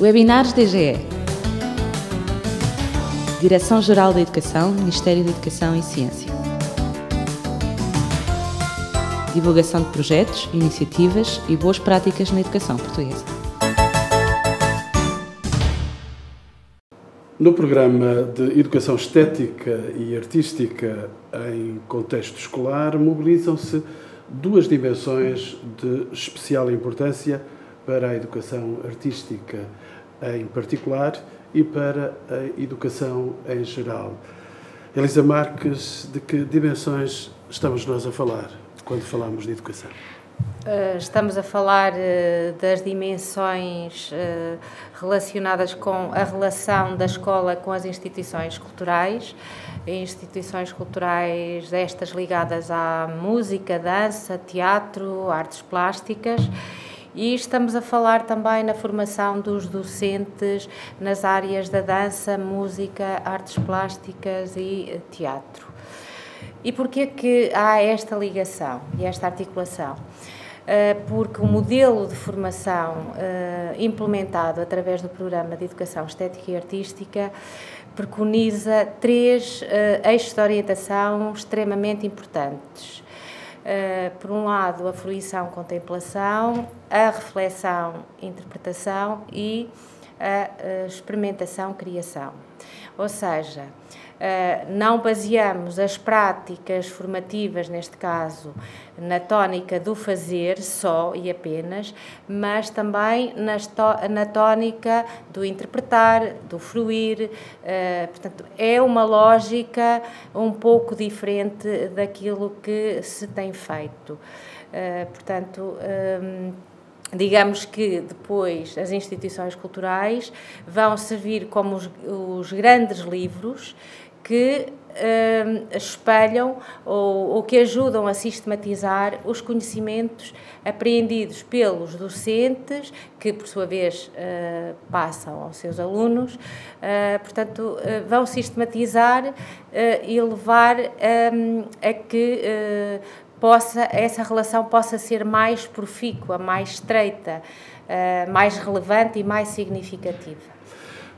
Webinars DGE. Direção-Geral da Educação, Ministério da Educação e Ciência. Divulgação de projetos, iniciativas e boas práticas na educação portuguesa. No programa de Educação Estética e Artística em contexto escolar, mobilizam-se duas dimensões de especial importância para a educação artística em particular e para a educação em geral. Elisa Marques, de que dimensões estamos nós a falar quando falamos de educação? Estamos a falar das dimensões relacionadas com a relação da escola com as instituições culturais estas ligadas à música, dança, teatro, artes plásticas, e estamos a falar também na formação dos docentes nas áreas da dança, música, artes plásticas e teatro. E porquê que há esta ligação e esta articulação? Porque o modelo de formação implementado através do Programa de Educação Estética e Artística preconiza três eixos de orientação extremamente importantes. Por um lado, a fruição-contemplação, a reflexão-interpretação e a experimentação-criação. Ou seja, não baseamos as práticas formativas, neste caso, na tónica do fazer só e apenas, mas também na tónica do interpretar, do fruir. Portanto, é uma lógica um pouco diferente daquilo que se tem feito. Portanto, digamos que depois as instituições culturais vão servir como os grandes livros que espelham ou que ajudam a sistematizar os conhecimentos apreendidos pelos docentes, que por sua vez passam aos seus alunos, portanto vão sistematizar e levar a que essa relação possa ser mais profícua, mais estreita, mais relevante e mais significativa.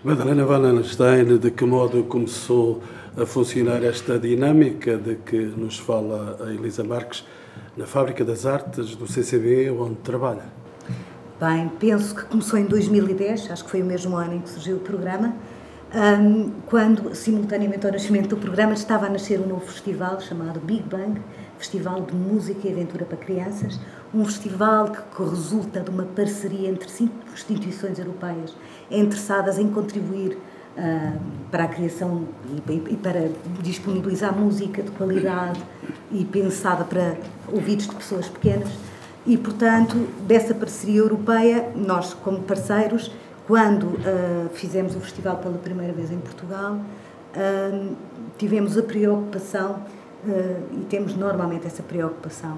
Madalena Wallenstein, de que modo começou a funcionar esta dinâmica de que nos fala a Elisa Marques na Fábrica das Artes do CCB, onde trabalha? Bem, penso que começou em 2010, acho que foi o mesmo ano em que surgiu o programa, quando, simultaneamente ao nascimento do programa, estava a nascer um novo festival chamado Big Bang, Festival de Música e Aventura para Crianças, um festival que resulta de uma parceria entre 5 instituições europeias interessadas em contribuir para a criação e para disponibilizar música de qualidade e pensada para ouvidos de pessoas pequenas. E, portanto, dessa parceria europeia, nós, como parceiros, quando fizemos o festival pela primeira vez em Portugal, tivemos a preocupação, e temos normalmente essa preocupação,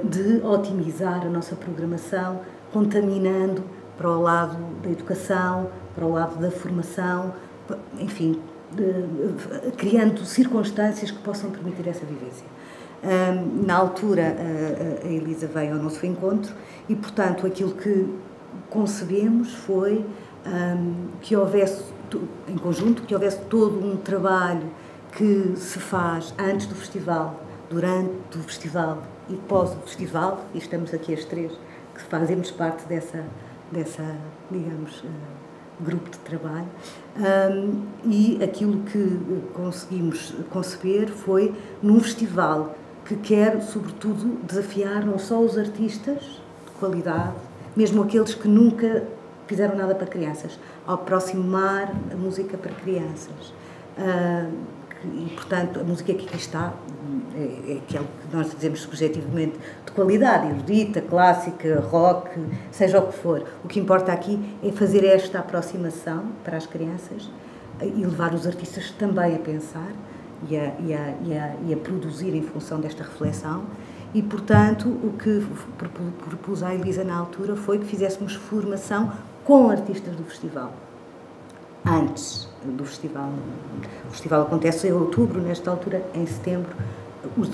de otimizar a nossa programação, contaminando para o lado da educação, para o lado da formação, enfim, criando circunstâncias que possam permitir essa vivência. Na altura, a Elisa veio ao nosso encontro e, portanto, aquilo que concebemos foi que houvesse, em conjunto, que houvesse todo um trabalho que se faz antes do festival, durante o festival e pós o festival, e estamos aqui as três que fazemos parte dessa digamos, grupo de trabalho, e aquilo que conseguimos conceber foi num festival que quer, sobretudo, desafiar não só os artistas de qualidade, mesmo aqueles que nunca fizeram nada para crianças, a aproximar a música para crianças. E, portanto, a música que aqui está é aquela que nós dizemos subjetivamente de qualidade, erudita, clássica, rock, seja o que for. O que importa aqui é fazer esta aproximação para as crianças e levar os artistas também a pensar e a produzir em função desta reflexão. E, portanto, o que propus à Elisa na altura foi que fizéssemos formação com artistas do festival. Antes do festival. O festival acontece em outubro, nesta altura, em setembro,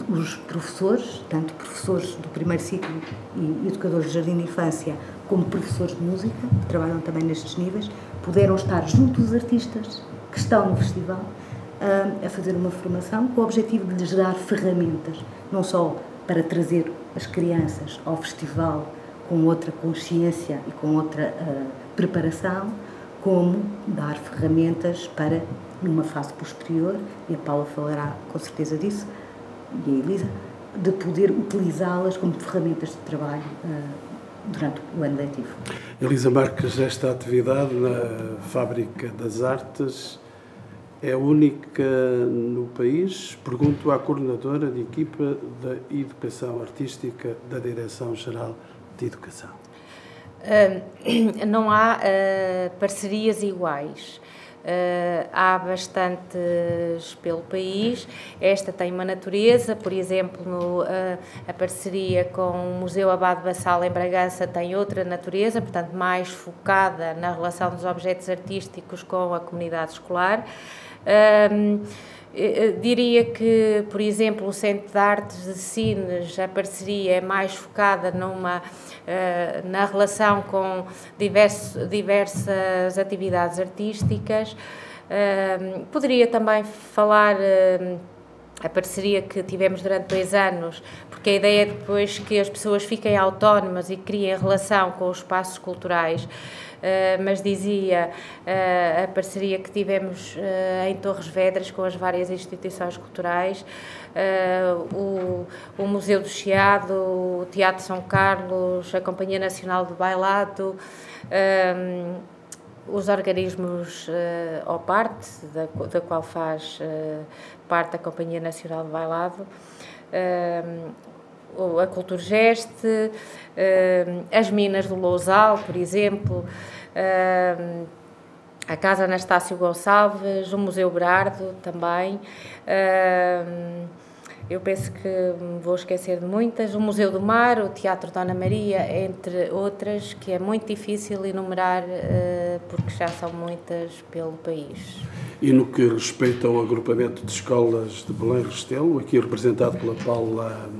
os professores, tanto professores do primeiro ciclo e educadores de jardim de infância, como professores de música, que trabalham também nestes níveis, puderam estar junto dos artistas que estão no festival a fazer uma formação com o objetivo de lhes dar ferramentas, não só para trazer as crianças ao festival com outra consciência e com outra preparação, como dar ferramentas para, numa fase posterior, e a Paula falará com certeza disso, e a Elisa, de poder utilizá-las como ferramentas de trabalho durante o ano letivo. Elisa Marques, esta atividade na Fábrica das Artes é única no país? Pergunto à coordenadora de equipa da Educação Artística da Direção-Geral de Educação. Não há parcerias iguais. Há bastantes pelo país. Esta tem uma natureza, por exemplo, a parceria com o Museu Abade Bassal em Bragança tem outra natureza, portanto mais focada na relação dos objetos artísticos com a comunidade escolar. Diria que, por exemplo, o Centro de Artes de Sines, a parceria é mais focada na relação com diversas atividades artísticas. Poderia também falar a parceria que tivemos durante 2 anos, porque a ideia é depois que as pessoas fiquem autónomas e criem relação com os espaços culturais. Mas dizia a parceria que tivemos em Torres Vedras com as várias instituições culturais, o Museu do Chiado, o Teatro São Carlos, a Companhia Nacional de Bailado, os organismos ou parte, da qual faz parte a Companhia Nacional de Bailado, a Culturgeste, as Minas do Lousal, por exemplo, a Casa Anastácio Gonçalves, o Museu Berardo também. Eu penso que me vou esquecer de muitas. O Museu do Mar, o Teatro Dona Maria, entre outras, que é muito difícil enumerar porque já são muitas pelo país. E no que respeita ao agrupamento de escolas de Belém Restelo, aqui representado pela Paula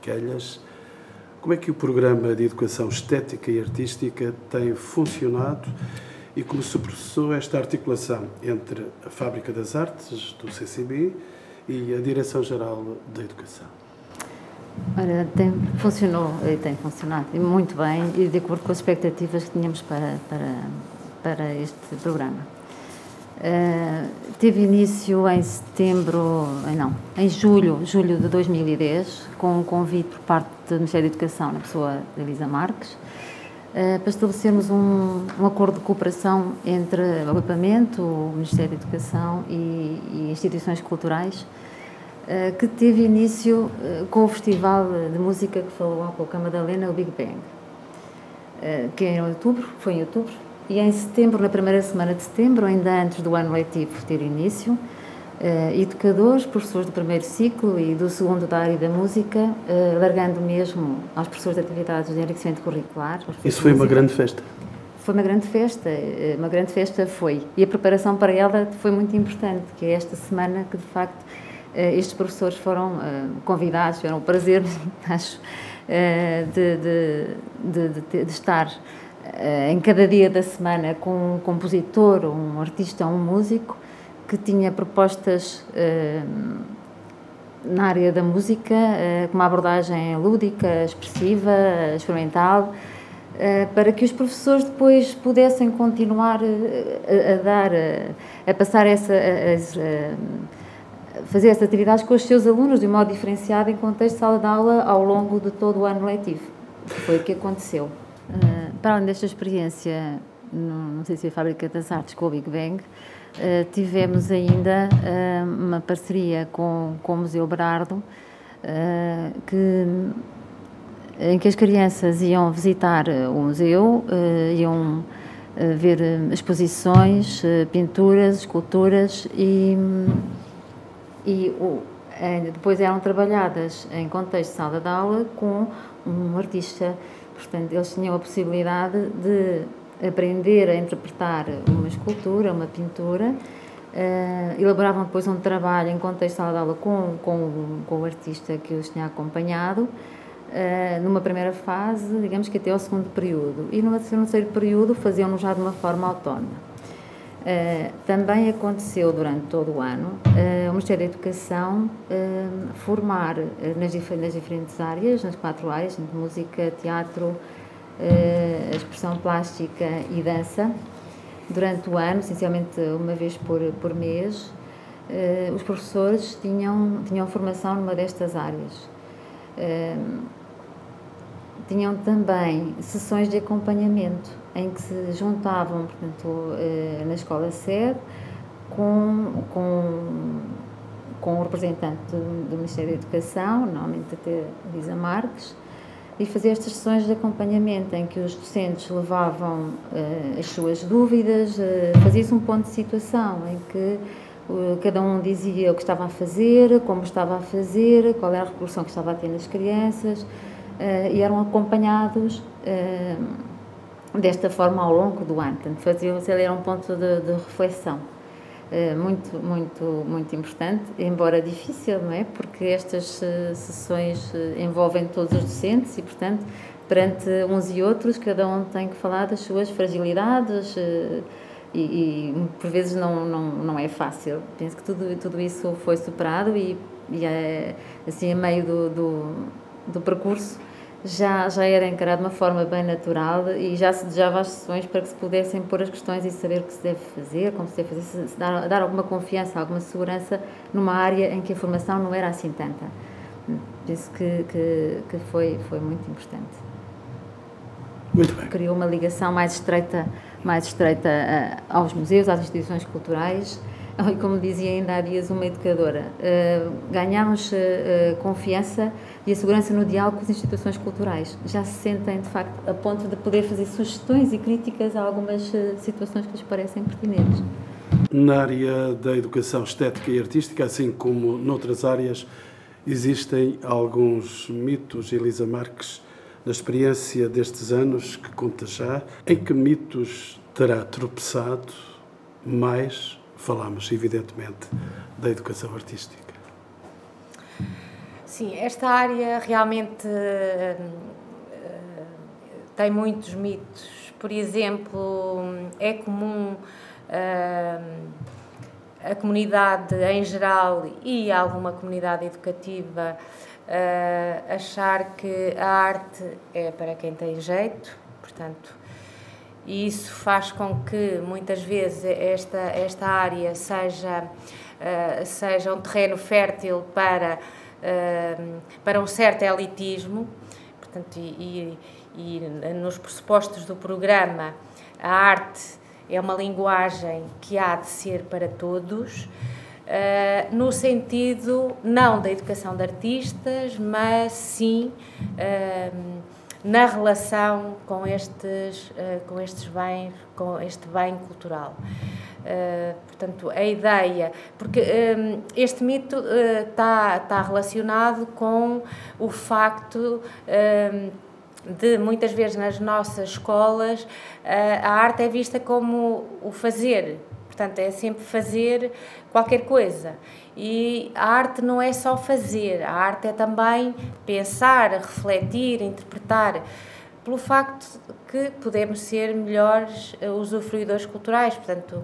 Quelhas, como é que o programa de educação estética e artística tem funcionado e como se processou esta articulação entre a Fábrica das Artes do CCB e a Direção-Geral da Educação? Ora, tem funcionado muito bem e de acordo com as expectativas que tínhamos para este programa. Teve início em julho de 2010, com um convite por parte do Ministério da Educação, na pessoa de Elisa Marques, para estabelecermos um acordo de cooperação entre o agrupamento, o Ministério da Educação e instituições culturais, que teve início com o Festival de Música que falou há pouco a Madalena, o Big Bang, que foi em outubro, e em setembro, na primeira semana de setembro, ainda antes do ano letivo ter início, educadores, professores do primeiro ciclo e do segundo da área da música, largando mesmo aos professores de atividades de enriquecimento curricular. Isso foi uma grande festa? Foi uma grande festa foi. E a preparação para ela foi muito importante, que é esta semana que, de facto, estes professores foram convidados, tiveram o prazer, acho, de estar em cada dia da semana com um compositor, um artista, um músico que tinha propostas na área da música, com uma abordagem lúdica, expressiva, experimental, para que os professores depois pudessem continuar a passar fazer essas atividades com os seus alunos de um modo diferenciado em contexto de sala de aula ao longo de todo o ano letivo. Foi o que aconteceu. Para além desta experiência, não sei se a Fábrica das Artes com o Big Bang, tivemos ainda uma parceria com o Museu Berardo, em que as crianças iam visitar o museu, iam ver exposições, pinturas, esculturas e depois eram trabalhadas em contexto de sala de aula com um artista. Portanto, eles tinham a possibilidade de aprender a interpretar uma escultura, uma pintura, elaboravam depois um trabalho em contexto de sala de aula com o artista que os tinha acompanhado, numa primeira fase, digamos que até ao segundo período, e no terceiro período faziam-no já de uma forma autónoma. Também aconteceu durante todo o ano o Ministério da Educação formar nas diferentes áreas, nas 4 áreas, de música, teatro, expressão plástica e dança, durante o ano, essencialmente uma vez por mês. Os professores tinham formação numa destas áreas. Tinham também sessões de acompanhamento, em que se juntavam, portanto, na escola sede, com o representante do Ministério da Educação, normalmente até Elisa Marques, e fazia estas sessões de acompanhamento, em que os docentes levavam as suas dúvidas, fazia-se um ponto de situação, em que cada um dizia o que estava a fazer, como estava a fazer, qual era a repercussão que estava a ter nas crianças, e eram acompanhados desta forma ao longo do ano. Portanto, era um ponto de reflexão muito importante, embora difícil, não é? Porque estas sessões envolvem todos os docentes e, portanto, perante uns e outros, cada um tem que falar das suas fragilidades e por vezes não é fácil. Penso que tudo isso foi superado e assim, a meio do percurso, já era encarado de uma forma bem natural e já se desejava as sessões para que se pudessem pôr as questões e saber o que se deve fazer, como se deve fazer, dar alguma confiança, alguma segurança numa área em que a formação não era assim tanta. Penso que foi muito importante. Muito bem. Criou uma ligação mais estreita aos museus, às instituições culturais. E como dizia ainda há dias uma educadora, ganhamos confiança e a segurança no diálogo com as instituições culturais. Já se sentem, de facto, a ponto de poder fazer sugestões e críticas a algumas situações que lhes parecem pertinentes. Na área da educação estética e artística, assim como noutras áreas, existem alguns mitos, Elisa Marques, na experiência destes anos que conta já. Em que mitos terá tropeçado mais? Falámos, evidentemente, da educação artística. Sim, esta área realmente tem muitos mitos. Por exemplo, é comum a comunidade em geral e alguma comunidade educativa achar que a arte é para quem tem jeito, portanto, e isso faz com que muitas vezes esta área seja um terreno fértil para um certo elitismo, portanto, e nos pressupostos do programa a arte é uma linguagem que há de ser para todos, no sentido não da educação de artistas, mas sim na relação com estes bens, com este bem cultural. Portanto, a ideia, porque este mito está relacionado com o facto de muitas vezes nas nossas escolas a arte é vista como o fazer, portanto é sempre fazer qualquer coisa. E a arte não é só fazer, a arte é também pensar, refletir, interpretar, pelo facto que podemos ser melhores usufruidores culturais, portanto,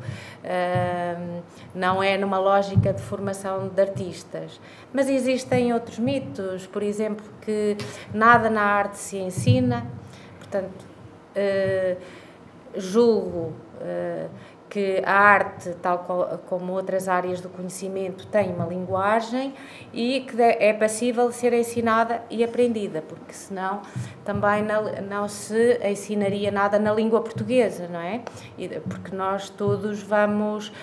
não é numa lógica de formação de artistas. Mas existem outros mitos, por exemplo, que nada na arte se ensina, portanto, julgo que a arte, tal como outras áreas do conhecimento, tem uma linguagem e que é passível de ser ensinada e aprendida, porque senão também não se ensinaria nada na língua portuguesa, não é? Porque nós todos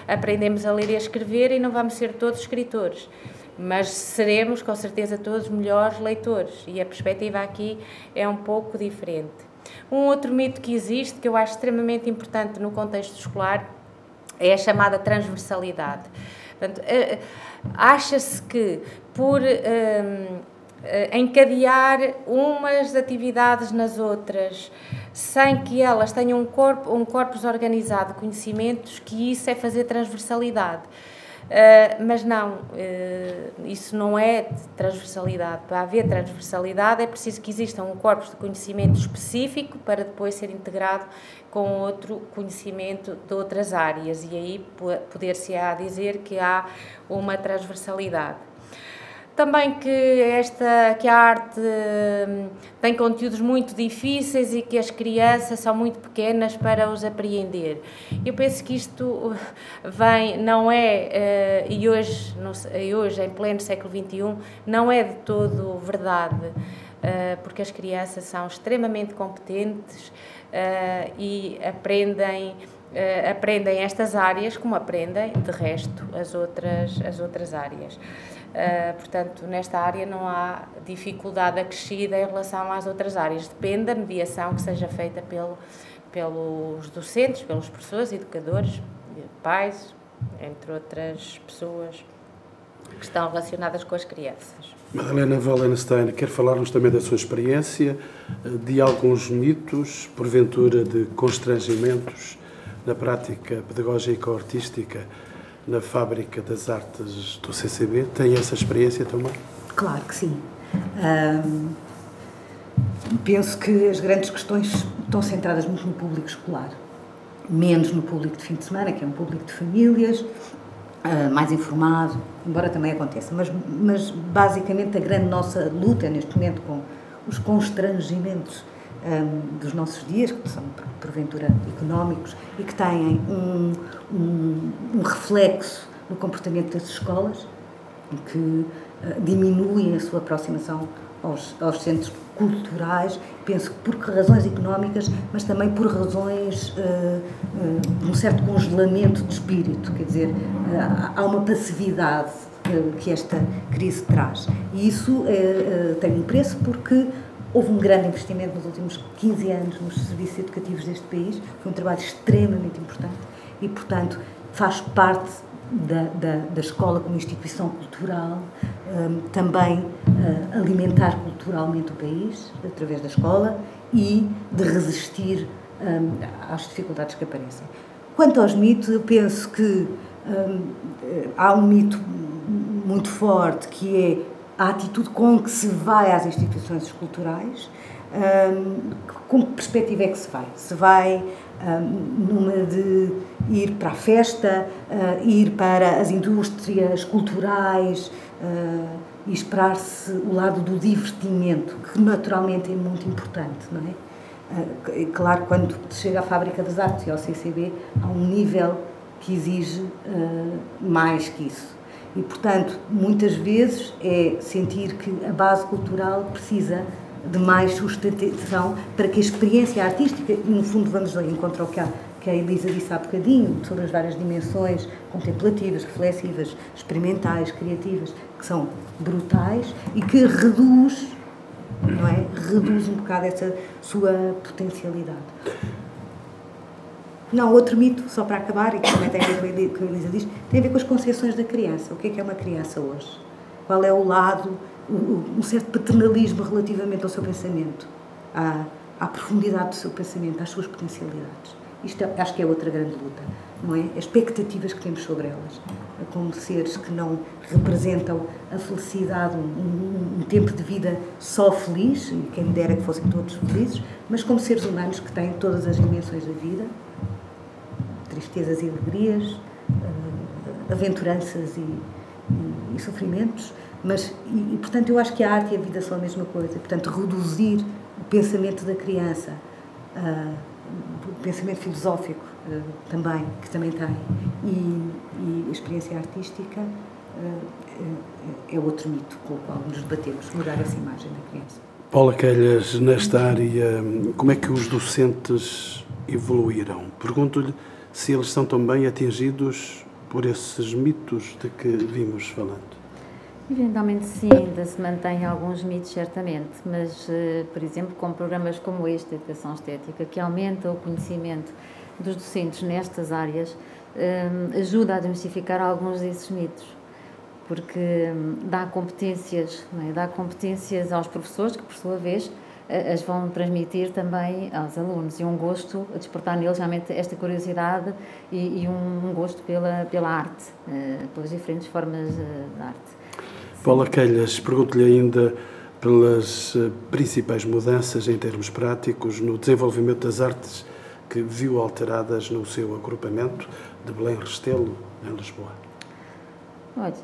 aprendemos a ler e a escrever e não vamos ser todos escritores, mas seremos com certeza todos melhores leitores e a perspectiva aqui é um pouco diferente. Um outro mito que existe, que eu acho extremamente importante no contexto escolar, é a chamada transversalidade. Portanto, acha-se que por encadear umas atividades nas outras, sem que elas tenham um corpus organizado de conhecimentos, que isso é fazer transversalidade. Mas não, isso não é de transversalidade. Para haver transversalidade é preciso que exista um corpus de conhecimento específico para depois ser integrado com outro conhecimento de outras áreas, e aí poder-se-á dizer que há uma transversalidade. Também que a arte tem conteúdos muito difíceis e que as crianças são muito pequenas para os apreender. Eu penso que isto não é, e hoje, em pleno século XXI, não é de todo verdade, porque as crianças são extremamente competentes e aprendem estas áreas como aprendem, de resto, as outras áreas. Portanto, nesta área não há dificuldade acrescida em relação às outras áreas. Depende da mediação que seja feita pelos docentes, pelos professores, educadores, pais, entre outras pessoas que estão relacionadas com as crianças. Madalena Wallenstein, quer falar-nos também da sua experiência, de alguns mitos, porventura de constrangimentos na prática pedagógico-artística na Fábrica das Artes do CCB. Tem essa experiência também? Claro que sim. Penso que as grandes questões estão centradas muito no público escolar, menos no público de fim de semana, que é um público de famílias, mais informado, embora também aconteça. Mas basicamente a grande nossa luta neste momento com os constrangimentos dos nossos dias, que são porventura económicos e que têm um reflexo no comportamento das escolas, que diminuem a sua aproximação aos centros culturais, penso que por razões económicas, mas também por razões de um certo congelamento de espírito, quer dizer, há uma passividade que esta crise traz. E isso tem um preço, porque houve um grande investimento nos últimos 15 anos nos serviços educativos deste país, foi um trabalho extremamente importante e, portanto, faz parte da escola como instituição cultural, também alimentar culturalmente o país, através da escola, e de resistir às dificuldades que aparecem. Quanto aos mitos, eu penso que há um mito muito forte, que é a atitude com que se vai às instituições culturais. Com que perspectiva é que se vai? Se vai numa de ir para a festa, ir para as indústrias culturais e esperar-se o lado do divertimento, que naturalmente é muito importante, não é? Claro, quando se chega à Fábrica das Artes e ao CCB, há um nível que exige mais que isso. E, portanto, muitas vezes é sentir que a base cultural precisa de mais sustentação para que a experiência artística, e no fundo vamos ao encontro ao que a Elisa disse há bocadinho, sobre as várias dimensões contemplativas, reflexivas, experimentais, criativas, que são brutais e que reduz, não é? Reduz um bocado essa sua potencialidade. Não, outro mito, só para acabar, e que também tem a ver com o que a Elisa diz, tem a ver com as concepções da criança. O que é uma criança hoje? Qual é o lado, um certo paternalismo relativamente ao seu pensamento, à profundidade do seu pensamento, às suas potencialidades. Isto acho que é outra grande luta, não é? As expectativas que temos sobre elas, como seres que não representam a felicidade, um tempo de vida só feliz, e quem me dera que fossem todos felizes, mas como seres humanos que têm todas as dimensões da vida, tristezas e alegrias, aventuranças e sofrimentos, mas, portanto, eu acho que a arte e a vida são a mesma coisa. Portanto, reduzir o pensamento da criança, o pensamento filosófico também, que também tem, e a experiência artística é outro mito com o qual nos debatemos, mudar essa imagem da criança. Paula Quelhas, nesta área, como é que os docentes evoluíram? Pergunto-lhe se eles são também atingidos por esses mitos de que vimos falando. Eventualmente sim, ainda se mantém alguns mitos, certamente, mas, por exemplo, com programas como este, de Educação Estética, que aumenta o conhecimento dos docentes nestas áreas, ajuda a desmistificar alguns desses mitos, porque dá competências, não é? Dá competências aos professores, que por sua vez as vão transmitir também aos alunos, e um gosto a despertar neles realmente esta curiosidade e um gosto pela arte, pelas diferentes formas de arte. Paula Quelhas, pergunto-lhe ainda pelas principais mudanças em termos práticos no desenvolvimento das artes que viu alteradas no seu agrupamento de Belém Restelo, em Lisboa. Olha,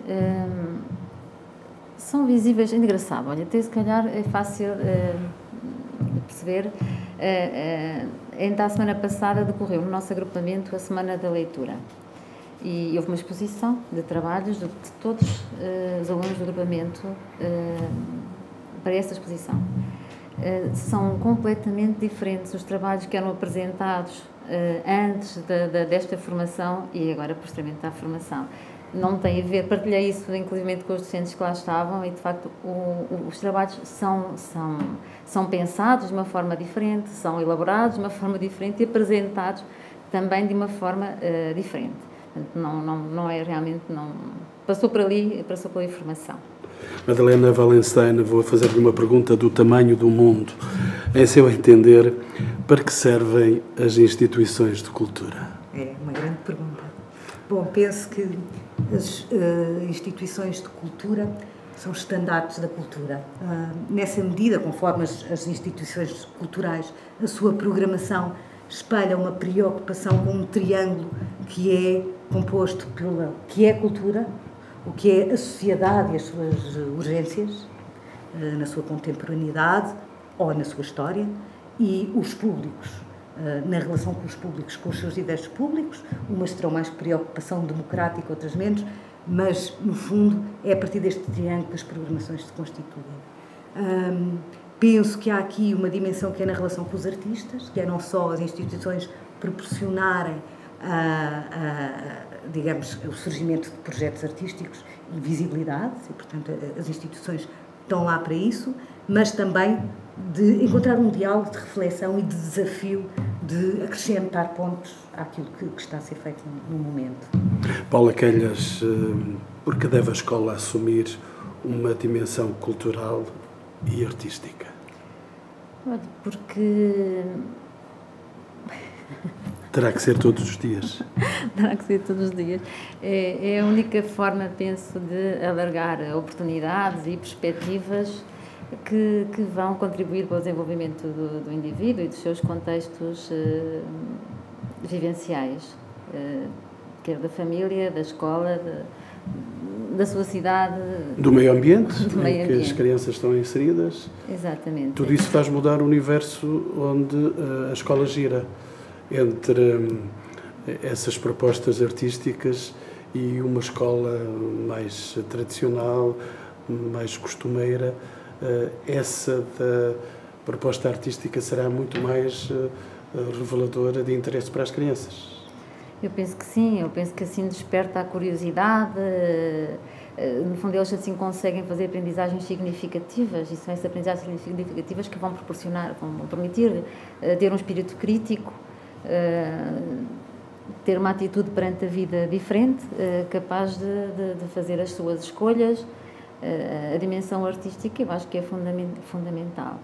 são visíveis, é engraçado, olha, até se calhar é fácil perceber. Ainda a semana passada decorreu no nosso agrupamento a Semana da Leitura e houve uma exposição de trabalhos de todos os alunos do agrupamento para esta exposição. São completamente diferentes os trabalhos que eram apresentados antes desta formação e agora posteriormente à formação. Não tem a ver, partilhei isso inclusive com os docentes que lá estavam e de facto os trabalhos são pensados de uma forma diferente, são elaborados de uma forma diferente e apresentados também de uma forma diferente. Não é realmente, passou por ali formação. Madalena Wallenstein, vou fazer-lhe uma pergunta do tamanho do mundo. Em seu entender, para que servem as instituições de cultura? É uma grande pergunta. Bom, penso que as instituições de cultura são estandartes da cultura. Nessa medida, conforme as instituições culturais, a sua programação espelha uma preocupação com um triângulo que é composto pela que é a cultura, o que é a sociedade e as suas urgências, na sua contemporaneidade ou na sua história, e os públicos, na relação com os públicos, com os seus diversos públicos, umas terão mais preocupação democrática, outras menos, mas, no fundo, é a partir deste triângulo que as programações se constituem. Penso que há aqui uma dimensão que é na relação com os artistas, que é não só as instituições proporcionarem digamos, o surgimento de projetos artísticos e visibilidade, e, portanto, as instituições estão lá para isso, mas também de encontrar um diálogo de reflexão e de desafio de acrescentar pontos àquilo que está a ser feito no momento. Paula Quelhas, por que deve a escola assumir uma dimensão cultural e artística? Porque... Terá que ser todos os dias. Terá que ser todos os dias. É a única forma, penso, de alargar oportunidades e perspectivas que vão contribuir para o desenvolvimento do indivíduo e dos seus contextos vivenciais, quer da família, da escola, da sua cidade. Do meio ambiente, em que as crianças estão inseridas. Exatamente. Tudo isso faz mudar o universo onde a escola gira, entre essas propostas artísticas e uma escola mais tradicional, mais costumeira. Essa da proposta artística será muito mais reveladora de interesse para as crianças? Eu penso que sim, eu penso que assim desperta a curiosidade, no fundo eles assim conseguem fazer aprendizagens significativas e são essas aprendizagens significativas que vão permitir ter um espírito crítico, ter uma atitude perante a vida diferente, capaz de fazer as suas escolhas. A dimensão artística eu acho que é fundamental.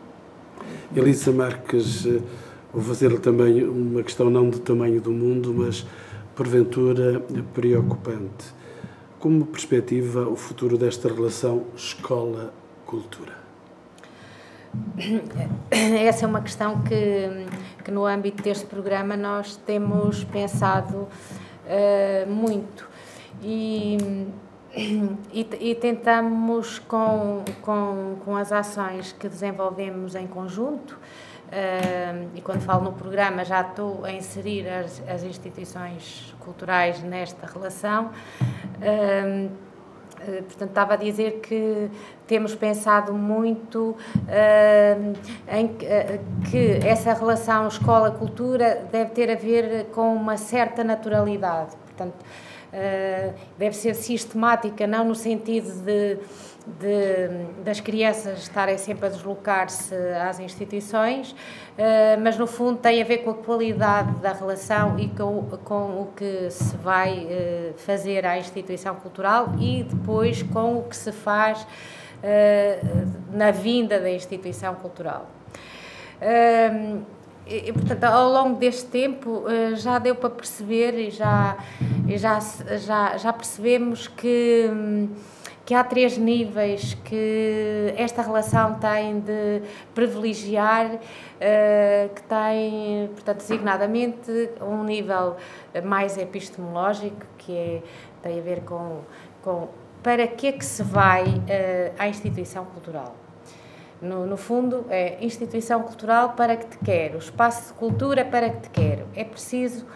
Elisa Marques, vou fazer-lhe também uma questão não do tamanho do mundo, mas porventura preocupante. Como perspectiva o futuro desta relação escola-cultura? Essa é uma questão que no âmbito deste programa nós temos pensado muito e tentamos com as ações que desenvolvemos em conjunto, e quando falo no programa já estou a inserir as instituições culturais nesta relação. Portanto, estava a dizer que temos pensado muito em que essa relação escola-cultura deve ter a ver com uma certa naturalidade. Portanto, deve ser sistemática, não no sentido das crianças estarem sempre a deslocar-se às instituições, mas no fundo tem a ver com a qualidade da relação e com o que se vai fazer à instituição cultural e depois com o que se faz na vinda da instituição cultural. Portanto, ao longo deste tempo já deu para perceber e já percebemos que há 3 níveis que esta relação tem de privilegiar, que tem, portanto, designadamente, um nível mais epistemológico, que tem a ver com para que é que se vai à instituição cultural. No fundo, é instituição cultural para que te quero, espaço de cultura para que te quero. É preciso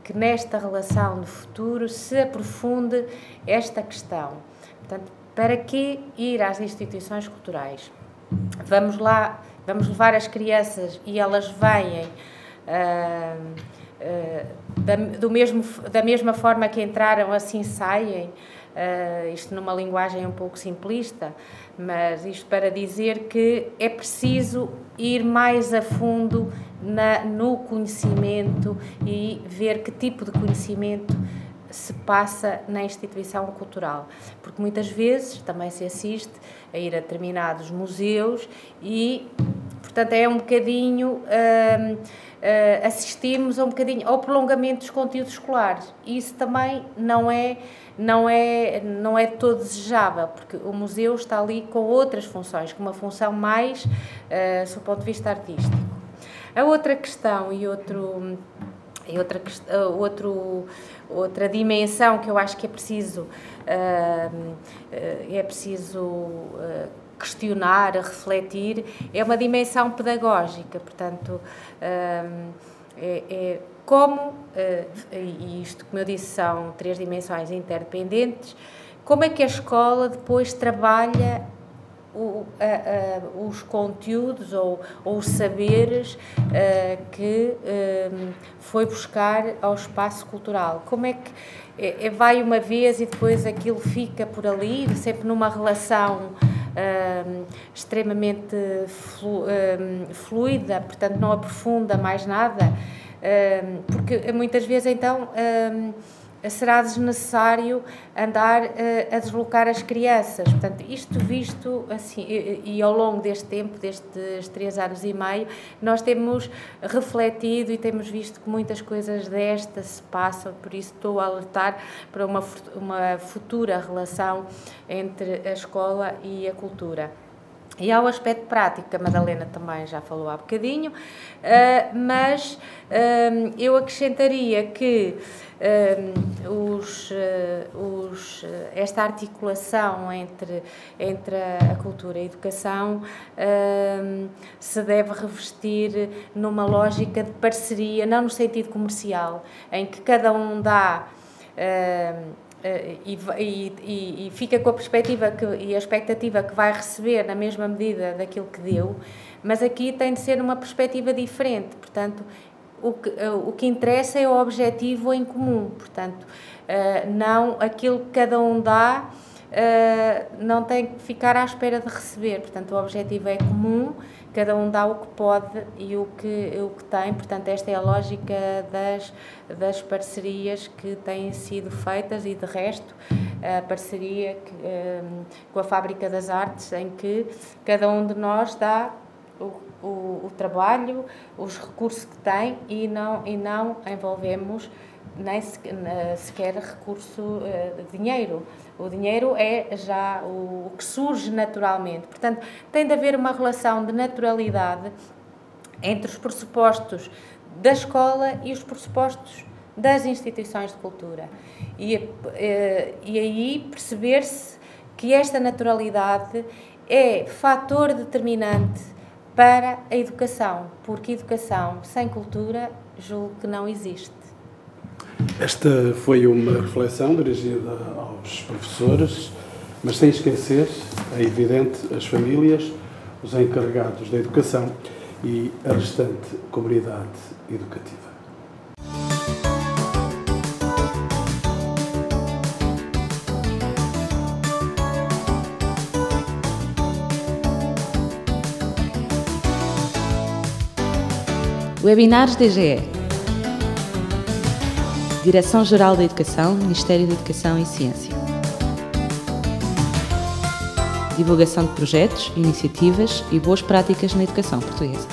que nesta relação de futuro se aprofunde esta questão. Portanto, para que ir às instituições culturais? Vamos lá, vamos levar as crianças e elas vêm da mesma forma que entraram, assim saem. Isto numa linguagem um pouco simplista, mas isto para dizer que é preciso ir mais a fundo no conhecimento e ver que tipo de conhecimento se passa na instituição cultural, porque muitas vezes também se assiste a ir a determinados museus e, portanto, é um bocadinho, assistimos a um bocadinho ao prolongamento dos conteúdos escolares, e isso também não é todo desejável, porque o museu está ali com outras funções, com uma função mais, do ponto de vista artístico. A outra questão outra dimensão que eu acho que é preciso questionar, refletir, é uma dimensão pedagógica, portanto, como, e isto, como eu disse, são 3 dimensões interdependentes, como é que a escola depois trabalha os conteúdos ou os saberes que foi buscar ao espaço cultural. Como é que vai uma vez e depois aquilo fica por ali, sempre numa relação extremamente fluida, portanto não aprofunda mais nada, porque muitas vezes então será desnecessário andar a deslocar as crianças. Portanto, isto visto assim, e ao longo deste tempo, destes 3 anos e meio, nós temos refletido e temos visto que muitas coisas destas se passam, por isso estou a alertar para uma futura relação entre a escola e a cultura. E há o aspecto prático, que a Madalena também já falou há bocadinho, mas eu acrescentaria que esta articulação entre a cultura e a educação se deve revestir numa lógica de parceria, não no sentido comercial, em que cada um dá e fica com a perspectiva e a expectativa que vai receber na mesma medida daquilo que deu, mas aqui tem de ser uma perspectiva diferente, portanto, o que interessa é o objetivo em comum, portanto, não aquilo que cada um dá, não tem que ficar à espera de receber, portanto, o objetivo é comum, cada um dá o que pode e o que tem, portanto, esta é a lógica das parcerias que têm sido feitas e, de resto, a parceria com a Fábrica das Artes, em que cada um de nós dá o trabalho, os recursos que tem e não envolvemos nem sequer recurso de dinheiro. O dinheiro é já o que surge naturalmente. Portanto, tem de haver uma relação de naturalidade entre os pressupostos da escola e os pressupostos das instituições de cultura. E aí perceber-se que esta naturalidade é fator determinante para a educação, porque educação sem cultura julgo que não existe. Esta foi uma reflexão dirigida aos professores, mas sem esquecer, é evidente, as famílias, os encarregados da educação e a restante comunidade educativa. Webinars DGE. Direção-Geral da Educação, Ministério da Educação e Ciência. Divulgação de projetos, iniciativas e boas práticas na educação portuguesa.